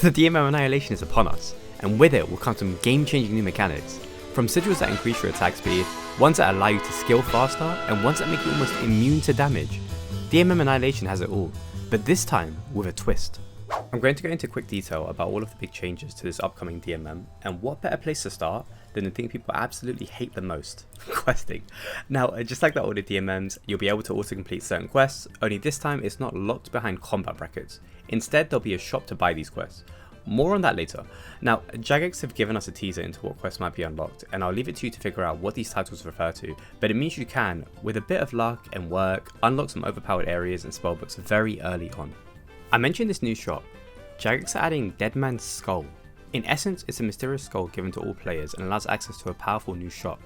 The Dmm Annihilation is upon us, and with it will come some game-changing new mechanics, from sigils that increase your attack speed, ones that allow you to skill faster, and ones that make you almost immune to damage. Dmm Annihilation has it all, but this time with a twist. I'm going to go into quick detail about all of the big changes to this upcoming DMM, and what better place to start than the thing people absolutely hate the most, questing. Now, just like the older DMMs, you'll be able to also complete certain quests, only this time it's not locked behind combat brackets. Instead, there'll be a shop to buy these quests. More on that later. Now, Jagex have given us a teaser into what quests might be unlocked, and I'll leave it to you to figure out what these titles refer to, but it means you can, with a bit of luck and work, unlock some overpowered areas and spellbooks very early on. I mentioned this new shop. Jagex are adding Dead Man's Skull. In essence, it's a mysterious skull given to all players and allows access to a powerful new shop.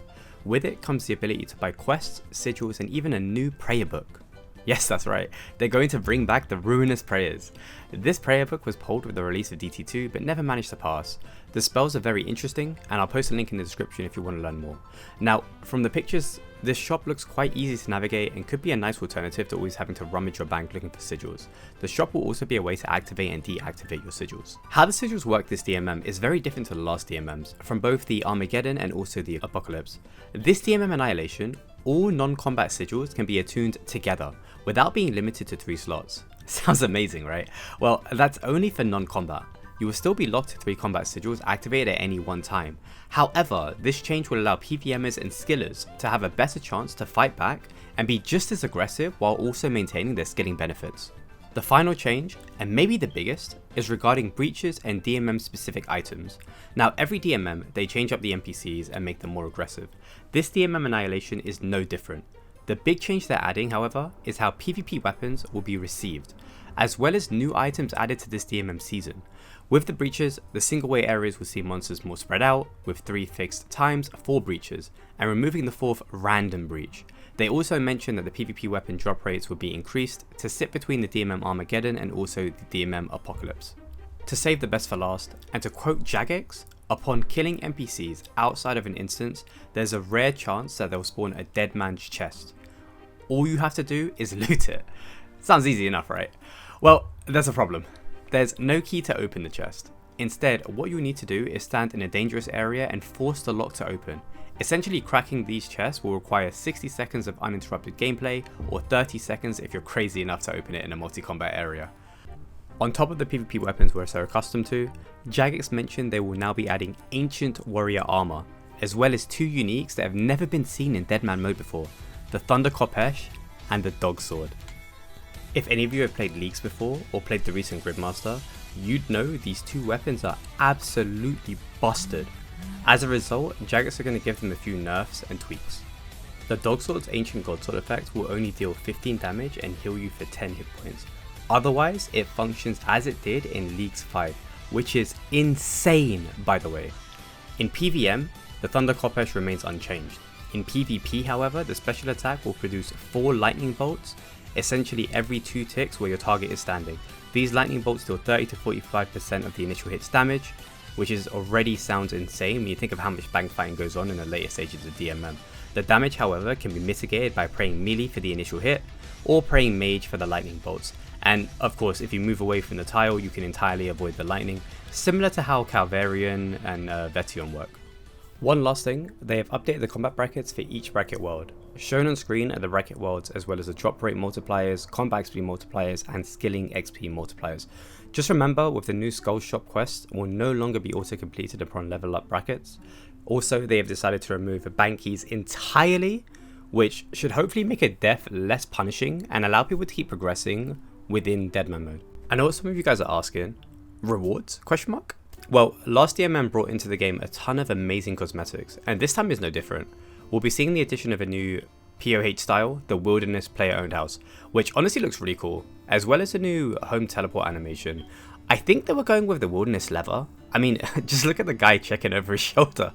With it comes the ability to buy quests, sigils, and even a new prayer book. Yes, that's right, they're going to bring back the Ruinous Prayers. This prayer book was pulled with the release of DT2 but never managed to pass. The spells are very interesting, and I'll post a link in the description if you want to learn more. Now, from the pictures, this shop looks quite easy to navigate and could be a nice alternative to always having to rummage your bank looking for sigils. The shop will also be a way to activate and deactivate your sigils. How the sigils work this DMM is very different to the last DMMs, from both the Armageddon and also the Apocalypse. This DMM Annihilation, all non-combat sigils can be attuned together, without being limited to 3 slots. Sounds amazing, right? Well, that's only for non-combat. You will still be locked to 3 combat sigils activated at any one time. However, this change will allow PVMers and skillers to have a better chance to fight back and be just as aggressive while also maintaining their skilling benefits. The final change, and maybe the biggest, is regarding breaches and DMM specific items. Now, every DMM, they change up the NPCs and make them more aggressive. This DMM Annihilation is no different. The big change they're adding, however, is how PvP weapons will be received, as well as new items added to this DMM season. With the breaches, the single way areas will see monsters more spread out, with 3 fixed times, 4 breaches, and removing the 4th random breach. They also mentioned that the PvP weapon drop rates will be increased to sit between the DMM Armageddon and also the DMM Apocalypse. To save the best for last, and to quote Jagex, upon killing NPCs outside of an instance, there's a rare chance that they'll spawn a dead man's chest. All you have to do is loot it. Sounds easy enough, right? Well, there's a problem. There's no key to open the chest. Instead, what you need to do is stand in a dangerous area and force the lock to open. Essentially, cracking these chests will require 60 seconds of uninterrupted gameplay, or 30 seconds if you're crazy enough to open it in a multi-combat area. On top of the PvP weapons we're so accustomed to, Jagex mentioned they will now be adding Ancient Warrior Armor, as well as 2 uniques that have never been seen in Deadman mode before, the Thunder Khopesh and the Dog Sword. If any of you have played Leagues before, or played the recent Gridmaster, you'd know these 2 weapons are absolutely busted. As a result, Jagex are going to give them a few nerfs and tweaks. The Dog Sword's Ancient Godsword effect will only deal 15 damage and heal you for 10 hit points. Otherwise, it functions as it did in Leagues 5, which is insane, by the way. In PvM, the Thunder Khopesh remains unchanged. In PvP, however, the special attack will produce 4 lightning bolts, essentially every 2 ticks where your target is standing. These lightning bolts deal 30 to 45% of the initial hit's damage, which already sounds insane when you think of how much bank fighting goes on in the later stages of DMM. The damage, however, can be mitigated by praying melee for the initial hit, or praying mage for the lightning bolts. And of course, if you move away from the tile, you can entirely avoid the lightning, similar to how Calvarian and Vetion work. One last thing, they have updated the combat brackets for each bracket world. Shown on screen are the bracket worlds as well as the drop rate multipliers, combat XP multipliers, and skilling XP multipliers. Just remember, with the new Skull Shop quest, will no longer be auto-completed upon level up brackets. Also, they have decided to remove bank keys entirely, which should hopefully make a death less punishing and allow people to keep progressing within Deadman mode. I know what some of you guys are asking, rewards? Question mark? Well, last DMM brought into the game a ton of amazing cosmetics, and this time is no different. We'll be seeing the addition of a new POH style, the Wilderness Player-Owned House, which honestly looks really cool, as well as a new home teleport animation. I think they were going with the Wilderness Lever. I mean, just look at the guy checking over his shoulder.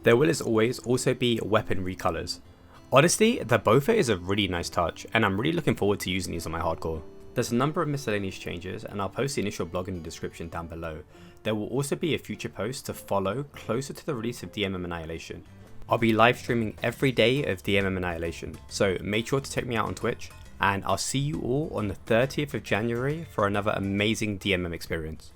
There will as always also be weapon recolors. Honestly, the Boffer is a really nice touch, and I'm really looking forward to using these on my hardcore. There's a number of miscellaneous changes, and I'll post the initial blog in the description down below. There will also be a future post to follow closer to the release of DMM Annihilation. I'll be live streaming every day of DMM Annihilation, so make sure to check me out on Twitch, and I'll see you all on the 30th of January for another amazing DMM experience.